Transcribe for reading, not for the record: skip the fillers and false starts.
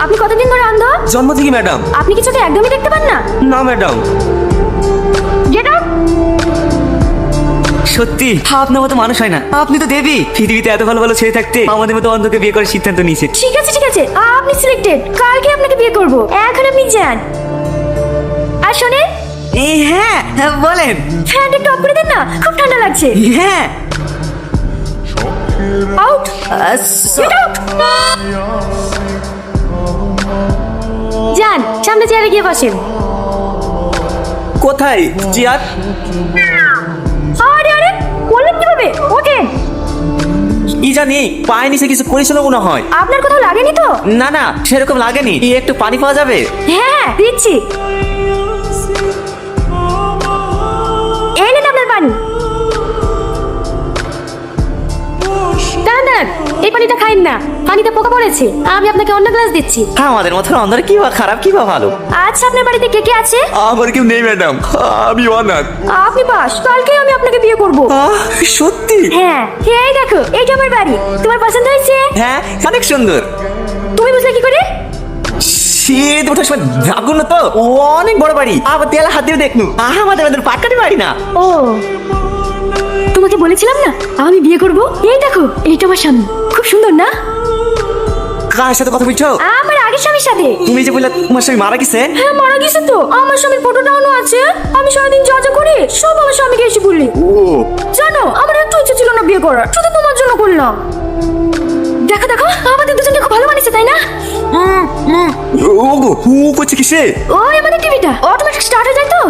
আপনি কতদিন ধরে অন্ধ? জন্ম থেকে ম্যাডাম। আপনি কি চোখে একদমই দেখতে পান না? না ম্যাডাম। Get out. সত্যি আপনার মতো মানুষ হয় না, আপনি তো দেবী। পৃথিবীতে এত ভালো ভালো ছেলে থাকতে আমাদের মতো অন্ধকে বিয়ে করার সিদ্ধান্ত নিয়েছে। ঠিক আছে ঠিক আছে, আপনি সিলেক্টেড। কালকে আপনাকে বিয়ে করব, এখন আপনি যান। আর শোনেন, হ্যাঁ বলেন। ফ্যানটা একটু অফ করে দেন না, খুব ঠান্ডা লাগছে। হ্যাঁ। আউট। Get out. যান, সামনে চেয়ারে গিয়ে বসেন। কোথায় চেয়ার? আরে আরে, বললেন কিভাবে? ওকে। কি জানি পায়ে নিচে কিছু করেছিল মনে হয়। আপনার কোথাও লাগেনি তো? না না সেরকম লাগেনি। একটু পানি পাওয়া যাবে? হ্যাঁ দিচ্ছি। এই নেন আপনার পানি। দাঁড়ান দাঁড়ান, এই পানিটা খাইন না, পানিতে পোকা পড়েছে। আমি আপনাকে অন্য গ্লাস দিচ্ছি। আমাদের মতো অন্ধের কি বা খারাপ কি বা ভালো। আচ্ছা, আপনার বাড়িতে কে কে আছে? আমার কেউ নেই ম্যাডাম, আমি অনাথ। আপনি পাস, কালকেই আমি আপনাকে বিয়ে করব। সত্যি? হ্যাঁ, এই দেখো, এইটা আমার বাড়ি। তোমার পছন্দ হয়েছে? হ্যাঁ অনেক সুন্দর। তুমি বুঝলে কি করে? শীত ওঠার সময় যাবো না তো, অনেক বড় বাড়ি। আবার দেয়ালে হাত দিয়ে দেখনু আমাদের পাটকাটি বাড়ি না। ও, তোমাকে বলেছিলাম না আমি বিয়ে করব। এই দেখো, এইটা আমার স্বামী, খুব সুন্দর না? কার সাথে কথা বলছো? আমার আগের স্বামীর সাথে। তুমি যে বললে তোমার স্বামী মারা গেছে। হ্যাঁ মারা গেছে তো, আমার স্বামীর ফটোটাও আছে। আমি সারাদিন যা যা করি সব আমার স্বামীকে এসে বললি। জানো, আমার একটু ইচ্ছে ছিল না বিয়ে করার, শুধু তোমার জন্য করলাম। দেখো দেখো, আমাদের দুজনকে খুব ভালো মানিয়েছে, তাই না? ওগো হু করছে কিসে? ওই আমাদের টিভিটা অটোমেটিক স্টার্ট হয়ে যায় তো।